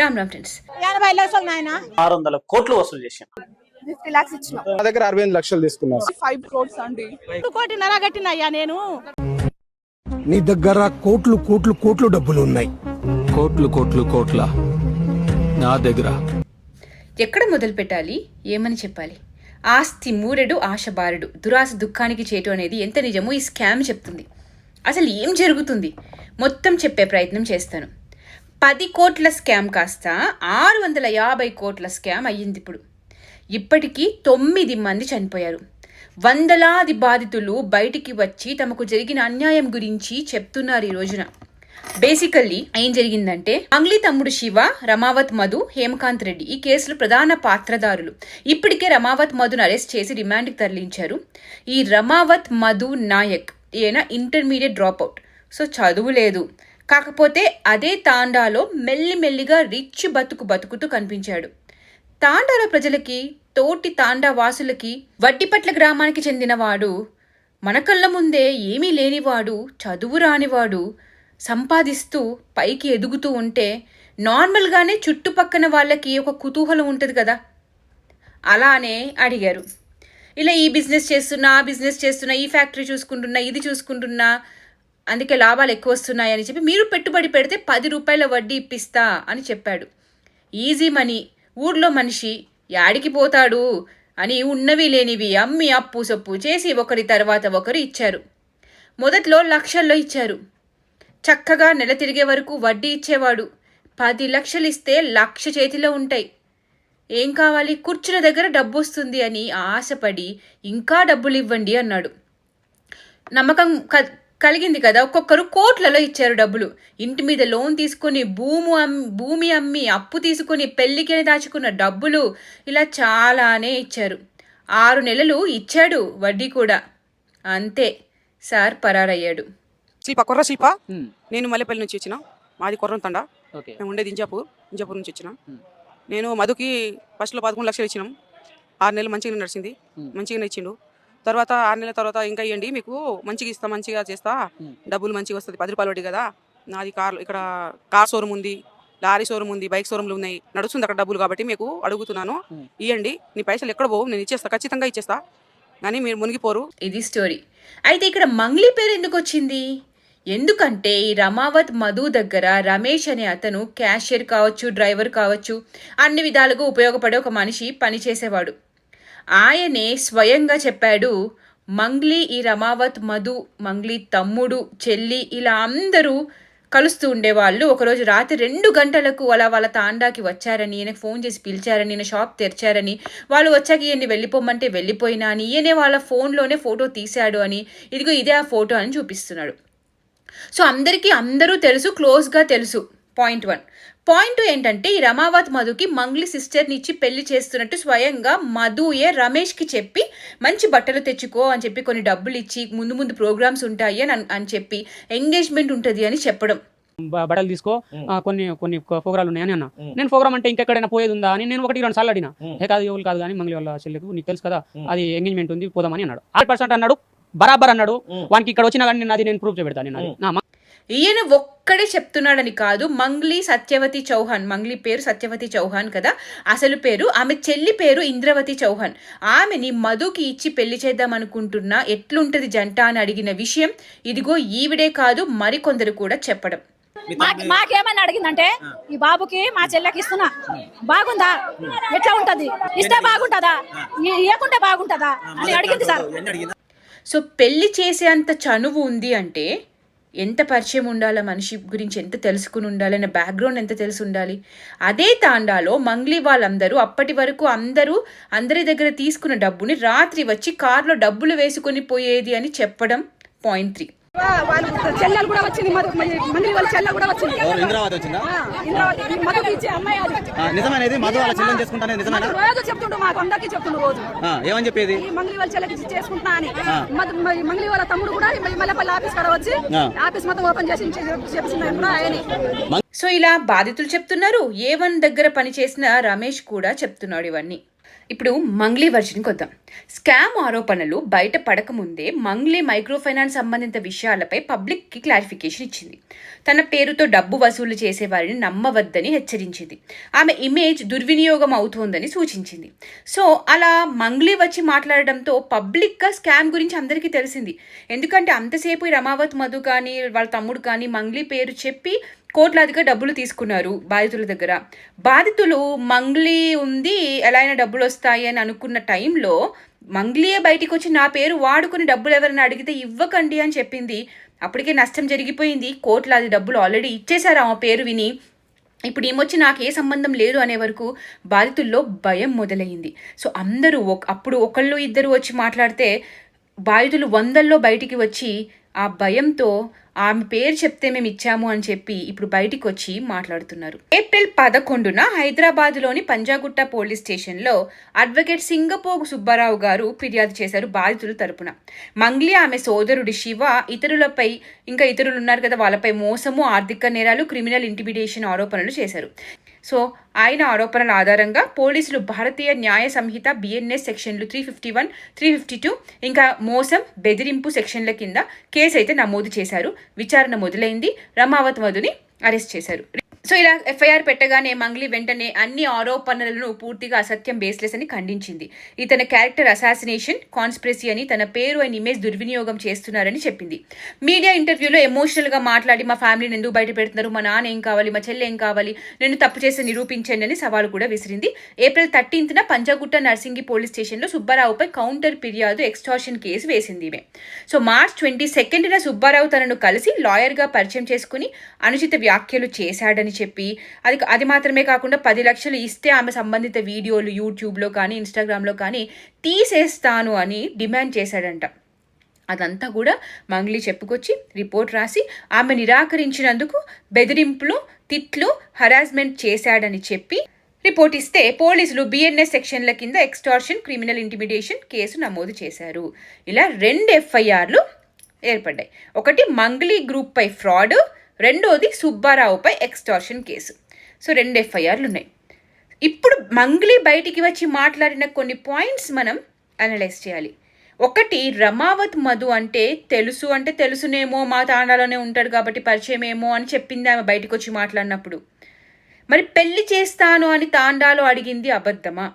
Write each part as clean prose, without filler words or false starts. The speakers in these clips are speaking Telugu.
రామ్ రామ్ ఫ్రెండ్స్. 80 లక్షలు నాయన 600 కోట్లు వసూలు చేశాం. 50 lakhs ఇచ్చిన నా దగ్గర 65 లక్షలు తీసుకున్నా. 5 crores అండి. 1 కోటిన్నర కట్టినయ్యా నేను. నీ దగ్గర కోట్లు కోట్లు కోట్లు డబ్బులు ఉన్నాయి. కోట్లు కోట్లు కోట్ల నా దగ్గర. ఎక్కడ మొదలు పెట్టాలి, ఏమని చెప్పాలి? ఆస్తి మూరెడు, ఆశ బారెడు, దురాశ దుఃఖానికి చేటు అనేది ఎంత నిజమో ఈ స్కామ్ చెప్తుంది. అసలు ఏం జరుగుతుంది మొత్తం చెప్పే ప్రయత్నం చేస్తాను. 10 కోట్ల స్కామ్ కాస్త 650 కోట్ల స్కామ్ అయ్యింది. ఇప్పటికీ 9 మంది చనిపోయారు. వందలాది బాధితులు బయటికి వచ్చి తమకు జరిగిన అన్యాయం గురించి చెప్తున్నారు ఈ రోజున. బేసికల్లీ ఏం జరిగిందంటే, మంగ్లీ తమ్ముడు శివ, రమావత్ మధు, హేమకాంత్ రెడ్డి ఈ కేసులో ప్రధాన పాత్రదారులు. ఇప్పటికే రమావత్ మధును అరెస్ట్ చేసి రిమాండ్కి తరలించారు. ఈ రమావత్ మధు నాయక్ ఈయన ఇంటర్మీడియట్ డ్రాప్అవుట్. సో చదువు లేదు, కాకపోతే అదే తాండాలో మెల్లిమెల్లిగా రిచ్ బతుకుతూ కనిపించాడు. తాండాల ప్రజలకి, తోటి తాండా వాసులకి వడ్డిపట్ల గ్రామానికి చెందినవాడు, మన కళ్ళ ముందే ఏమీ లేనివాడు, చదువు రానివాడు సంపాదిస్తూ పైకి ఎదుగుతూ ఉంటే నార్మల్గానే చుట్టుపక్కన వాళ్ళకి ఒక కుతూహలం ఉంటుంది కదా, అలానే అడిగారు. ఇలా ఈ బిజినెస్ చేస్తున్నా, ఆ బిజినెస్ చేస్తున్నా, ఈ ఫ్యాక్టరీ చూసుకుంటున్నా, ఇది చూసుకుంటున్నా, అందుకే లాభాలు ఎక్కువ వస్తున్నాయి అని చెప్పి మీరు పెట్టుబడి పెడితే 10 రూపాయల వడ్డీ ఇప్పిస్తా అని చెప్పాడు. ఈజీ మనీ, ఊర్లో మనిషి యాడికి పోతాడు అని ఉన్నవి లేనివి అమ్మి అప్పు సొప్పు చేసి ఒకరి తర్వాత ఒకరు ఇచ్చారు. మొదట్లో లక్షల్లో ఇచ్చారు. చక్కగా నెల తిరిగే వరకు వడ్డీ ఇచ్చేవాడు. 10 లక్షలు ఇస్తే 1,00,000 చేతిలో ఉంటాయి. ఏం కావాలి, కూర్చున్న దగ్గర డబ్బు వస్తుంది అని ఆశపడి ఇంకా డబ్బులు ఇవ్వండి అన్నాడు. నమ్మకం కలిగింది కదా, ఒక్కొక్కరు కోట్లలో ఇచ్చారు డబ్బులు. ఇంటి మీద లోన్ తీసుకొని, భూమి అమ్మి అప్పు తీసుకొని పెళ్లికి దాచుకున్న డబ్బులు, ఇలా చాలానే ఇచ్చారు. 6 నెలలు ఇచ్చాడు వడ్డీ కూడా. అంతే, సార్ పరారయ్యాడు. కొర్ర శిల్ప, నేను మల్లెపల్లి నుంచి వచ్చిన. మాది కొర్రంతండ, మేము ఉండేది ఇంజాపూర్ నుంచి వచ్చిన. నేను మధుకి ఫస్ట్లో 11 లక్షలు ఇచ్చినాం. 6 నెలలు మంచిగా నడిచింది, మంచిగానే ఇచ్చిండు. తర్వాత 6 నెలల తర్వాత ఇంకా ఇవ్వండి, మీకు మంచిగా ఇస్తా, మంచిగా చేస్తా, డబ్బులు మంచిగా వస్తుంది, 10 రూపాయలు వడ్డీ కదా. నాది ఇక్కడ కార్ షోరూమ్ ఉంది, లారీ షోరూమ్ ఉంది, బైక్ షోరూమ్లు ఉన్నాయి, నడుస్తుంది అక్కడ డబ్బులు, కాబట్టి మీకు అడుగుతున్నాను, ఇవ్వండి. నీ పైసలు ఎక్కడ పోవు, నేను ఇచ్చేస్తా, ఖచ్చితంగా ఇచ్చేస్తా, కానీ మీరు మునిగిపోరు. ఇది స్టోరీ. అయితే ఇక్కడ మంగ్లీ పేరు ఎందుకు వచ్చింది? ఎందుకంటే ఈ రమావత్ మధు దగ్గర రమేష్ అనే అతను క్యాషియర్ కావచ్చు, డ్రైవర్ కావచ్చు, అన్ని విధాలుగా ఉపయోగపడే ఒక మనిషి పనిచేసేవాడు. ఆయనే స్వయంగా చెప్పాడు, మంగ్లీ ఈ రమావత్ మధు, మంగ్లీ తమ్ముడు, చెల్లి ఇలా అందరూ కలుస్తూ ఉండేవాళ్ళు. ఒకరోజు రాత్రి 2 గంటలకు అలా వాళ్ళ తాండాకి వచ్చారని, ఈయనకు ఫోన్ చేసి పిలిచారని, ఈయన షాప్ తెరిచారని, వాళ్ళు వచ్చాక ఈయన్ని వెళ్ళిపోమంటే వెళ్ళిపోయినా అని, ఈయనే వాళ్ళ ఫోన్లోనే ఫోటో తీశాడు అని, ఇదిగో ఇదే ఆ ఫోటో అని చూపిస్తున్నాడు. సో అందరూ తెలుసు, క్లోజ్గా తెలుసు. పాయింట్ 1. పాయింట్ 2 ఏంటంటే, ఈ రమావత్ మధుకి మంగ్లీ సిస్టర్ని ఇచ్చి పెళ్లి చేస్తున్నట్టు స్వయంగా మధుయే రమేష్కి చెప్పి, మంచి బట్టలు తెచ్చుకో అని చెప్పి, కొన్ని డబ్బులు ఇచ్చి, ముందు ప్రోగ్రామ్స్ ఉంటాయి అని చెప్పి, ఎంగేజ్మెంట్ ఉంటుంది అని చెప్పడం. బట్టలు తీసుకో, కొన్ని ప్రోగ్రాలు ఉన్నాయని అన్న. నేను ప్రోగ్రామ్ అంటే ఇంకెక్కడైనా పోయేది ఉందా అని నేను 1-2 సార్లు అడిగినా. కాదు, ఎవరు కాదు, కానీ మంగ్లీ వాళ్ళ చెల్లెకు నీకు తెలుసు కదా, అది ఎంగేజ్మెంట్ ఉంది, పోదామని అన్నాడు. 100% అన్నాడు, బరాబర్ అన్నాడు. వానికి ఇక్కడ వచ్చినా కానీ నేను ప్రూఫ్ చేపెడతాను. ఈయన ఒక్కడే చెప్తున్నాడని కాదు, మంగ్లీ సత్యవతి చౌహాన్, మంగ్లీ పేరు సత్యవతి చౌహాన్ కదా అసలు పేరు. ఆమె చెల్లి పేరు ఇంద్రవతి చౌహాన్. ఆమెని మధుకి ఇచ్చి పెళ్లి చేద్దాం అనుకుంటున్నా, ఎట్లుంటది జంట అని అడిగిన విషయం ఇదిగో ఈవిడే కాదు, మరికొందరు కూడా చెప్పడం. మాకేమని అడిగిందంటే, ఈ బాబుకి మా చెల్లెకి ఇస్తున్నా, బాగుందా, ఎట్లా ఉంటది, ఇస్తే బాగుంటదా, ఇవ్వకుంటే బాగుంటదా అని అడిగింది సార్. సో పెళ్లి చేసే అంత చనువు ఉంది అంటే ఎంత పరిచయం ఉండాలి, మనిషి గురించి ఎంత తెలుసుకుని ఉండాలి, అనే బ్యాక్గ్రౌండ్ ఎంత తెలిసి ఉండాలి. అదే తాండాలో మంగ్లీ వాళ్ళందరూ అప్పటి వరకు అందరి దగ్గర తీసుకున్న డబ్బుని రాత్రి వచ్చి కార్లో డబ్బులు వేసుకొని పోయేది అని చెప్పడం. పాయింట్ 3. వాళ్ళ చెల్లెలు కూడా వచ్చింది, మంగ్లీ వాళ్ళ చెల్లెలు కూడా వచ్చింది. ఇంద్రావతి వచ్చిందా? మధుకి ఇచ్చే అమ్మాయి అది. నిజమనేది మధు వాళ్ళ చెల్లెని చేసుకుంటానే నిజమేనా? రోజు చెప్తుండు, మాకు అందరికీ చెప్తుండు రోజు. ఏమని చెప్పేది? మంగ్లీ వాళ్ళ చెల్లెకి చేసుకుంటున్నా అని. మంగ్లీ వాళ్ళ తమ్ముడు కూడా మల్లెపల్లి ఆఫీస్ కాడ వచ్చి ఆఫీస్ మొత్తం ఓపెన్ చేసి చెప్తున్నాడు కూడా ఆయనే. సో ఇలా బాధితులు చెప్తున్నారు. A1 దగ్గర పనిచేసిన రమేష్ కూడా చెప్తున్నాడు ఇవన్నీ. ఇప్పుడు మంగ్లీ వర్షన్కి వద్దాం. స్కామ్ ఆరోపణలు బయట పడకముందే మంగ్లీ మైక్రో ఫైనాన్స్ సంబంధిత విషయాలపై పబ్లిక్కి క్లారిఫికేషన్ ఇచ్చింది. తన పేరుతో డబ్బు వసూలు చేసే వారిని నమ్మవద్దని హెచ్చరించింది. ఆమె ఇమేజ్ దుర్వినియోగం అవుతోందని సూచించింది. సో అలా మంగ్లీ వచ్చి మాట్లాడడంతో పబ్లిక్గా స్కామ్ గురించి అందరికీ తెలిసింది. ఎందుకంటే అంతసేపు ఈ రమావత్ మధు కానీ వాళ్ళ తమ్ముడు కానీ మంగ్లీ పేరు చెప్పి కోట్లాదిగా డబ్బులు తీసుకున్నారు బాధితుల దగ్గర. బాధితులు మంగ్లీ ఉంది, ఎలా అయినా డబ్బులు వస్తాయి అని అనుకున్న టైంలో మంగ్లీయే బయటికి వచ్చి నా పేరు వాడుకుని డబ్బులు ఎవరైనా అడిగితే ఇవ్వకండి అని చెప్పింది. అప్పటికే నష్టం జరిగిపోయింది. కోట్లాది డబ్బులు ఆల్రెడీ ఇచ్చేశారు ఆమె పేరు విని. ఇప్పుడు ఏమొచ్చి నాకు ఏ సంబంధం లేదు అనే వరకు బాధితుల్లో భయం మొదలైంది. సో అందరూ అప్పుడు ఒకళ్ళు ఇద్దరు వచ్చి మాట్లాడితే బాధితులు వందల్లో బయటికి వచ్చి ఆ భయంతో ఆమె పేరు చెప్తే మేము ఇచ్చాము అని చెప్పి ఇప్పుడు బయటికి వచ్చి మాట్లాడుతున్నారు. ఏప్రిల్ 11న హైదరాబాద్లోని పంజాగుట్ట పోలీస్ స్టేషన్లో అడ్వకేట్ సింగపోగు సుబ్బారావు గారు ఫిర్యాదు చేశారు బాధితుల తరపున. మంగ్లీ, ఆమె సోదరుడి శివ, ఇతరులపై ఇంకా ఇతరులు ఉన్నారు కదా వాళ్ళపై మోసము, ఆర్థిక నేరాలు, క్రిమినల్ ఇంటిమిడేషన్ ఆరోపణలు చేశారు. సో ఆయన ఆరోపణల ఆధారంగా పోలీసులు భారతీయ న్యాయ సంహిత బిఎన్ఎస్ సెక్షన్లు 351, 352 ఇంకా మోసం, బెదిరింపు సెక్షన్ల కింద కేసు అయితే నమోదు చేశారు. విచారణ మొదలైంది. రమావత్ మధుని అరెస్ట్ చేశారు. సో ఇలా ఎఫ్ఐఆర్ పెట్టగానే మంగ్లీ వెంటనే అన్ని ఆరోపణలను పూర్తిగా అసత్యం, బేస్లెస్ అని ఖండించింది. ఇతని క్యారెక్టర్ అసాసినేషన్, కాన్స్పిరసీ అని, తన పేరు అండ్ ఇమేజ్ దుర్వినియోగం చేస్తున్నారని చెప్పింది. మీడియా ఇంటర్వ్యూలో ఎమోషనల్గా మాట్లాడి మా ఫ్యామిలీని ఎందుకు బయట పెడుతున్నారు, మా నాన్న ఏం కావాలి, మా చెల్లె ఏం కావాలి, నేను తప్పు చేసి నిరూపించండి అని సవాలు కూడా విసిరింది. ఏప్రిల్ 13న పంజాగుట్ట నర్సింగి పోలీస్ స్టేషన్లో సుబ్బారావుపై కౌంటర్ ఫిర్యాదు, ఎక్స్టార్షన్ కేసు వేసింది ఈమె. సో మార్చ్ 22న సుబ్బారావు తనను కలిసి లాయర్గా పరిచయం చేసుకుని అనుచిత వ్యాఖ్యలు చేశాడని చెప్పి అది మాత్రమే కాకుండా 10 లక్షలు ఇస్తే ఆమె సంబంధిత వీడియోలు యూట్యూబ్లో కానీ ఇన్స్టాగ్రామ్లో కానీ తీసేస్తాను అని డిమాండ్ చేశాడంట. అదంతా కూడా మంగ్లీ చెప్పుకొచ్చి రిపోర్ట్ రాసి ఆమె నిరాకరించినందుకు బెదిరింపులు, తిట్లు, హరాస్మెంట్ చేశాడని చెప్పి రిపోర్ట్ ఇస్తే పోలీసులు బిఎన్ఎస్ సెక్షన్ల కింద ఎక్స్టార్షన్, క్రిమినల్ ఇంటిమిడేషన్ కేసు నమోదు చేశారు. ఇలా 2 ఎఫ్ఐఆర్లు ఏర్పడ్డాయి. ఒకటి మంగ్లీ గ్రూప్పై ఫ్రాడ్, రెండోది సుబ్బారావుపై ఎక్స్టార్షన్ కేసు. సో 2 ఎఫ్ఐఆర్లు ఉన్నాయి. ఇప్పుడు మంగ్లీ బయటికి వచ్చి మాట్లాడిన కొన్ని పాయింట్స్ మనం అనలైజ్ చేయాలి. ఒకటి, రమావత్ మధు అంటే తెలుసునేమో, మా తాండాలోనే ఉంటాడు కాబట్టి పరిచయమేమో అని చెప్పింది ఆమె బయటకు వచ్చి మాట్లాడినప్పుడు. మరి పెళ్లి చేస్తాను అని తాండాలో అడిగింది అబద్ధమా?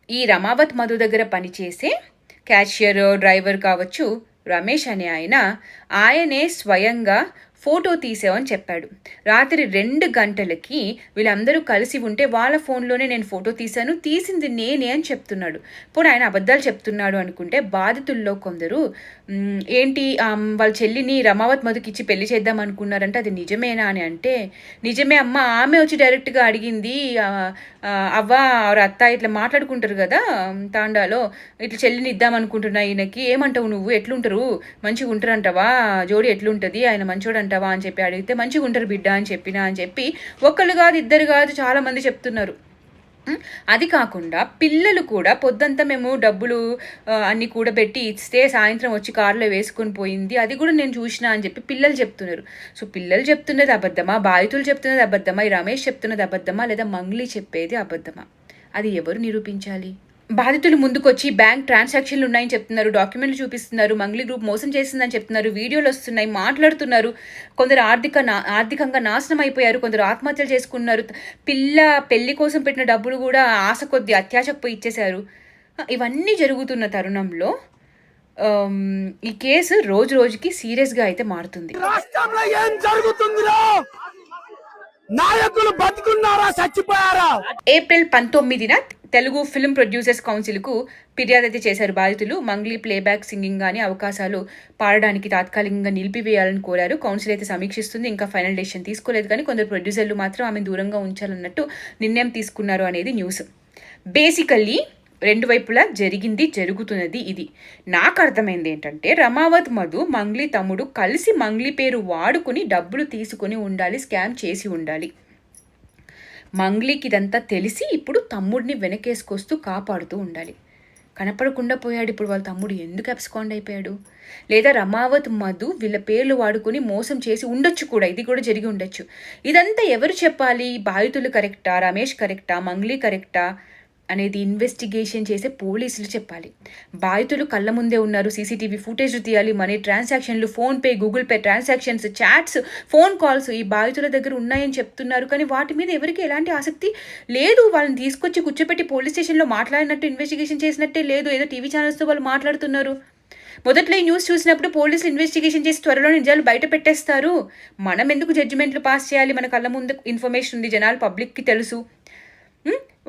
ఈ రమావత్ మధు దగ్గర పనిచేసే క్యాషియర్, డ్రైవర్ కావచ్చు రమేష్ అనే ఆయనే స్వయంగా ఫోటో తీసామని చెప్పాడు. రాత్రి 2 గంటలకి వీళ్ళందరూ కలిసి ఉంటే వాళ్ళ ఫోన్లోనే నేను ఫోటో తీశాను, తీసింది నేనే అని చెప్తున్నాడు. ఇప్పుడు ఆయన అబద్ధాలు చెప్తున్నాడు అనుకుంటే బాధితుల్లో కొందరు ఏంటి వాళ్ళ చెల్లిని రమావత్ మధుకి ఇచ్చి పెళ్లి చేద్దాం అనుకున్నారంటే అది నిజమేనా అని అంటే, నిజమే అమ్మ, ఆమె వచ్చి డైరెక్ట్గా అడిగింది, అవ్వ అత్త ఇట్లా మాట్లాడుకుంటారు కదా తాండాలో, ఇట్లా చెల్లిని ఇద్దాం అనుకుంటున్నా ఈయనకి, ఏమంటావు నువ్వు, ఎట్లుంటారు, మంచిగా ఉంటారంటావా, జోడి ఎట్లుంటుంది, ఆయన మంచోడు అంటావా అని చెప్పి అడిగితే మంచిగా ఉంటారు బిడ్డ అని చెప్పి ఒకళ్ళు కాదు, ఇద్దరు కాదు, చాలా మంది చెప్తున్నారు. అది కాకుండా పిల్లలు కూడా పొద్దంతా మేము డబ్బులు అన్ని కూడబెట్టి ఇస్తే సాయంత్రం వచ్చి కారులో వేసుకొని పోయింది, అది కూడా నేను చూసినా అని చెప్పి పిల్లలు చెప్తున్నారు. సో పిల్లలు చెప్తున్నది అబద్ధమా, బాధితులు చెప్తున్నది అబద్ధమా, ఈ రమేష్ చెప్తున్నది అబద్ధమా, లేదా మంగ్లీ చెప్పేది అబద్ధమా? అది ఎవరు నిరూపించాలి? బాధితులు ముందుకొచ్చి బ్యాంక్ ట్రాన్సాక్షన్లు ఉన్నాయని చెప్తున్నారు, డాక్యుమెంట్లు చూపిస్తున్నారు, మంగ్లీ గ్రూప్ మోసం చేసిందని చెప్తున్నారు, వీడియోలు వస్తున్నాయి, మాట్లాడుతున్నారు. కొందరు ఆర్థికంగా నాశనం అయిపోయారు, కొందరు ఆత్మహత్యలు చేసుకున్నారు, పెళ్లి కోసం పెట్టిన డబ్బులు కూడా ఆశ కొద్ది అత్యాశకు ఇచ్చేశారు. ఇవన్నీ జరుగుతున్న తరుణంలో ఈ కేసు రోజు రోజుకి సీరియస్గా అయితే మారుతుంది. రాష్ట్రంలో ఏం జరుగుతుందిరా? నాయకులు బతుకున్నారా, చచ్చిపోయారా? ఏప్రిల్ 19న తెలుగు ఫిల్మ్ ప్రొడ్యూసర్స్ కౌన్సిల్కు ఫిర్యాదు అయితే చేశారు బాధితులు. మంగ్లీ ప్లేబ్యాక్ సింగింగ్ కానీ అవకాశాలు పాడడానికి తాత్కాలికంగా నిలిపివేయాలని కోరారు. కౌన్సిల్ అయితే సమీక్షిస్తుంది, ఇంకా ఫైనల్ డెసిషన్ తీసుకోలేదు. కానీ కొందరు ప్రొడ్యూసర్లు మాత్రం ఆమె దూరంగా ఉంచాలన్నట్టు నిర్ణయం తీసుకున్నారు అనేది న్యూస్. బేసికల్లీ 2 వైపులా జరుగుతున్నది ఇది. నాకు అర్థమైంది ఏంటంటే, రమావత్ మధు, మంగ్లీ తమ్ముడు కలిసి మంగ్లీ పేరు వాడుకుని డబ్బులు తీసుకుని ఉండాలి, స్కామ్ చేసి ఉండాలి. మంగ్లీకి ఇదంతా తెలిసి ఇప్పుడు తమ్ముడిని వెనకేసుకొస్తూ కాపాడుతూ ఉండాలి. కనపడకుండా పోయాడు. ఇప్పుడు వాళ్ళ తమ్ముడు ఎందుకు అబ్స్కాండ్ అయిపోయాడు? లేదా రమావత్ మధు వీళ్ళ పేర్లు వాడుకుని మోసం చేసి ఉండొచ్చు కూడా, ఇది కూడా జరిగి ఉండొచ్చు. ఇదంతా ఎవరు చెప్పాలి? బాధితులు కరెక్టా, రమేష్ కరెక్టా, మంగ్లీ కరెక్టా? అనేది ఇన్వెస్టిగేషన్ చేసే పోలీసులు చెప్పాలి. బాధితులు కళ్ళ ముందే ఉన్నారు, సీసీటీవీ ఫుటేజ్ తీయాలి, మనీ ట్రాన్సాక్షన్లు, PhonePe, Google Pay transactions, chats, phone calls ఈ బాధితుల దగ్గర ఉన్నాయని చెప్తున్నారు. కానీ వాటి మీద ఎవరికి ఎలాంటి ఆసక్తి లేదు. వాళ్ళని తీసుకొచ్చి కూర్చోపెట్టి పోలీస్ స్టేషన్లో మాట్లాడినట్టు ఇన్వెస్టిగేషన్ చేసినట్టే లేదు. ఏదో టీవీ ఛానల్స్తో వాళ్ళు మాట్లాడుతున్నారు. మొదట్లో ఈ న్యూస్ చూసినప్పుడు పోలీసులు ఇన్వెస్టిగేషన్ చేసి త్వరలో నిజాలు బయట పెట్టేస్తారు. మనం ఎందుకు జడ్జిమెంట్లు పాస్ చేయాలి? మన కళ్ళ ముందు ఇన్ఫర్మేషన్ ఉంది, జనాలు పబ్లిక్కి తెలుసు.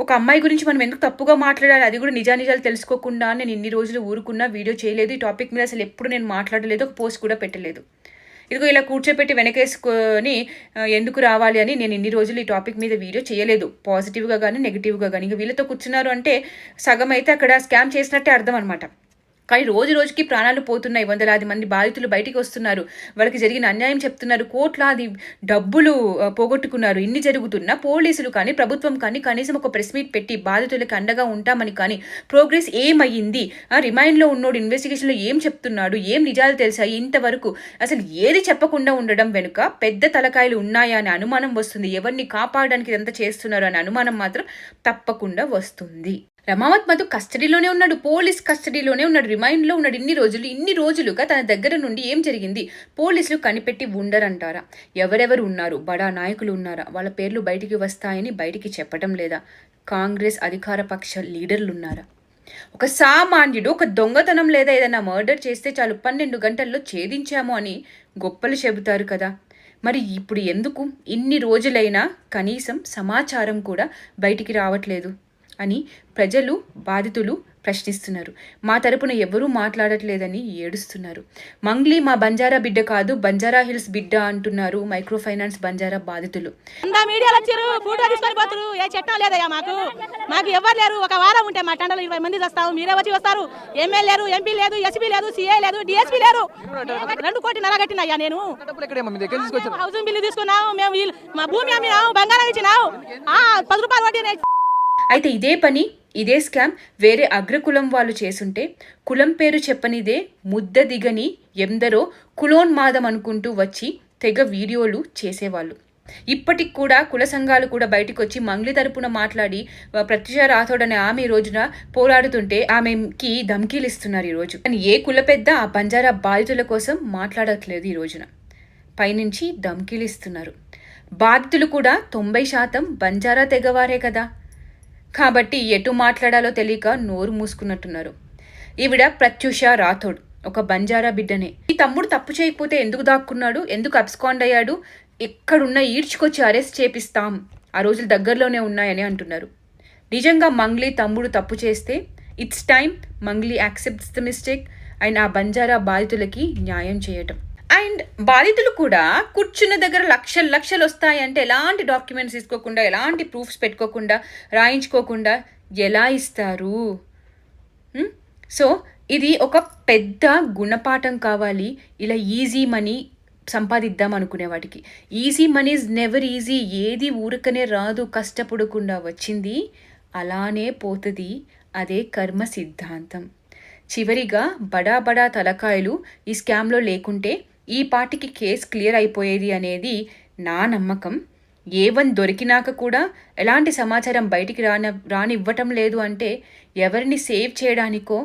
ఒక అమ్మాయి గురించి మనం ఎందుకు తప్పుగా మాట్లాడాలి, అది కూడా నిజాలు తెలుసుకోకుండా? నేను ఇన్ని రోజులు ఊరుకున్నా, వీడియో చేయలేదు, ఈ టాపిక్ మీద అసలు ఎప్పుడు నేను మాట్లాడలేదు, ఒక పోస్ట్ కూడా పెట్టలేదు. ఇదిగో ఇలా కూర్చోపెట్టి వెనకేసుకొని ఎందుకు రావాలి అని నేను ఇన్ని రోజులు ఈ టాపిక్ మీద వీడియో చేయలేదు, పాజిటివ్గా కానీ నెగిటివ్గా కానీ. ఇంకా వీళ్ళతో కూర్చున్నారు అంటే సగం అయితే అక్కడ స్కామ్ చేసినట్టే అర్థం అనమాట. కానీ రోజుకి ప్రాణాలు పోతున్నాయి, వందలాది మంది బాధితులు బయటికి వస్తున్నారు, వాళ్ళకి జరిగిన అన్యాయం చెప్తున్నారు, కోట్లాది డబ్బులు పోగొట్టుకున్నారు. ఇన్ని జరుగుతున్నా పోలీసులు కానీ ప్రభుత్వం కానీ కనీసం ఒక ప్రెస్ మీట్ పెట్టి బాధితులకి అండగా ఉంటామని కానీ ప్రోగ్రెస్ ఏమయ్యింది, రిమైండ్లో ఉన్నోడు ఇన్వెస్టిగేషన్లో ఏం చెప్తున్నాడు, ఏం నిజాలు తెలిసాయి, ఇంతవరకు అసలు ఏది చెప్పకుండా ఉండడం వెనుక పెద్ద తలకాయలు ఉన్నాయా అనే అనుమానం వస్తుంది. ఎవరిని కాపాడడానికి ఇదంతా చేస్తున్నారు అనే అనుమానం మాత్రం తప్పకుండా వస్తుంది. రమావత్ మధు కస్టడీలోనే ఉన్నాడు, పోలీస్ కస్టడీలోనే ఉన్నాడు, రిమైండ్లో ఉన్నాడు. ఇన్ని రోజులుగా తన దగ్గర నుండి ఏం జరిగింది పోలీసులు కనిపెట్టి ఉండరంటారా? ఎవరెవరు ఉన్నారు, బడా నాయకులు ఉన్నారా, వాళ్ళ పేర్లు బయటికి వస్తాయని బయటికి చెప్పడం లేదా? కాంగ్రెస్ అధికార పక్ష లీడర్లు ఉన్నారా? ఒక సామాన్యుడు ఒక దొంగతనం లేదా ఏదైనా మర్డర్ చేస్తే చాలు 12 గంటల్లో ఛేదించాము అని గొప్పలు చెబుతారు కదా. మరి ఇప్పుడు ఎందుకు ఇన్ని రోజులైనా కనీసం సమాచారం కూడా బయటికి రావట్లేదు అని ప్రజలు, బాధితులు ప్రశ్నిస్తున్నారు. మా తరపున ఎవరూ మాట్లాడట్లేదని ఏడుస్తున్నారు. మంగ్లీ మా బంజారా బిడ్డ కాదు, బంజారా హిల్స్ బిడ్డ అంటున్నారు మైక్రో ఫైనాన్స్ బంజారా బాధితులు. మీడియాలో వచ్చారు, ఫోటో తీసుకొని పోతారు. ఏ చట్టం లేదయ్యా మాకు ఎవరు లేరు. ఒక వారం ఉంటే మా టండలో 20 మంది వస్తావు, మీరే వచ్చి వస్తారు. ఎమ్మెల్యే లేరు, ఎంపీ లేదు, ఎస్పీ లేదు, సీఏ లేదు, డిఎస్పీ లేరు. 2 కోట్లు నలగట్టినయ్యా నేను. హౌసింగ్ బిల్లు తీసుకున్నావు, మేము మా భూమి అమ్మినావు, బంగారం ఇచ్చినావు, 10 రూపాయలు వడ్డీ. అయితే ఇదే స్కామ్ వేరే అగ్రకులం వాళ్ళు చేసుంటే కులం పేరు చెప్పనిదే ముద్ద దిగని ఎందరో కులోన్మాదం అనుకుంటూ వచ్చి తెగ వీడియోలు చేసేవాళ్ళు. ఇప్పటికి కూడా కుల సంఘాలు కూడా బయటకు వచ్చి మంగ్లీ తరపున మాట్లాడి ప్రత్యూష రాథోడ్ అనే ఆమె ఈ రోజున పోరాడుతుంటే ఆమెకి ధమ్కీలు ఇస్తున్నారు ఈ రోజు. కానీ ఏ కుల పెద్ద ఆ బంజారా బాధితుల కోసం మాట్లాడట్లేదు ఈ రోజున, పైనుంచి ధమ్కీలు ఇస్తున్నారు. బాధితులు కూడా 90% బంజారా తెగవారే కదా, కాబట్టి ఎటు మాట్లాడాలో తెలియక నోరు మూసుకున్నట్టున్నారు. ఈవిడ ప్రత్యూష రాథోడ్ ఒక బంజారా బిడ్డనే. ఈ తమ్ముడు తప్పు చేయకపోతే ఎందుకు దాక్కున్నాడు, ఎందుకు అబ్స్కాండ్ అయ్యాడు, ఎక్కడున్నా ఈడ్చుకొచ్చి అరెస్ట్ చేపిస్తాం, ఆ రోజులు దగ్గరలోనే ఉన్నాయని అంటున్నారు. నిజంగా మంగ్లీ తమ్ముడు తప్పు చేస్తే it's time Mangli accepts the mistake and ఆ బంజారా బాధితులకి న్యాయం చేయటం. అండ్ బాధితులు కూడా కూర్చున్న దగ్గర లక్షలు వస్తాయంటే ఎలాంటి డాక్యుమెంట్స్ తీసుకోకుండా, ఎలాంటి ప్రూఫ్స్ పెట్టుకోకుండా, రాయించుకోకుండా ఎలా ఇస్తారు? సో ఇది ఒక పెద్ద గుణపాఠం కావాలి ఇలా ఈజీ మనీ సంపాదిద్దాం అనుకునే వాటికి. Easy money is never easy. ఏది ఊరికనే రాదు, కష్టపడకుండా వచ్చింది అలానే పోతుంది. అదే కర్మ సిద్ధాంతం. చివరిగా బడా తలకాయలు ఈ స్కామ్లో లేకుంటే ఈ పాటికి కేసు క్లియర్ అయిపోయేది అనేది నా నమ్మకం. A1 దొరికినాక కూడా ఎలాంటి సమాచారం బయటికి రానివ్వటం లేదు అంటే ఎవరిని సేవ్ చేయడానికో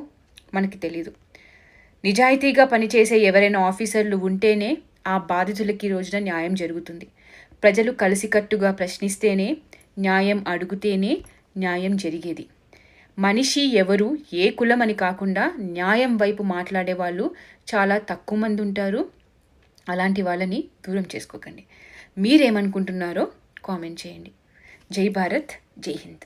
మనకి తెలీదు. నిజాయితీగా పనిచేసే ఎవరైనా ఆఫీసర్లు ఉంటేనే ఆ బాధితులకి ఈ రోజున న్యాయం జరుగుతుంది. ప్రజలు కలిసికట్టుగా ప్రశ్నిస్తేనే, న్యాయం అడుగుతేనే న్యాయం జరిగేది. మనిషి ఎవరు, ఏ కులం అని కాకుండా న్యాయం వైపు మాట్లాడే వాళ్ళు చాలా తక్కువ మంది ఉంటారు. అలాంటి వాళ్ళని దూరం చేసుకోకండి. మీరేమనుకుంటున్నారో కామెంట్ చేయండి. జై భారత్, జై హింద్.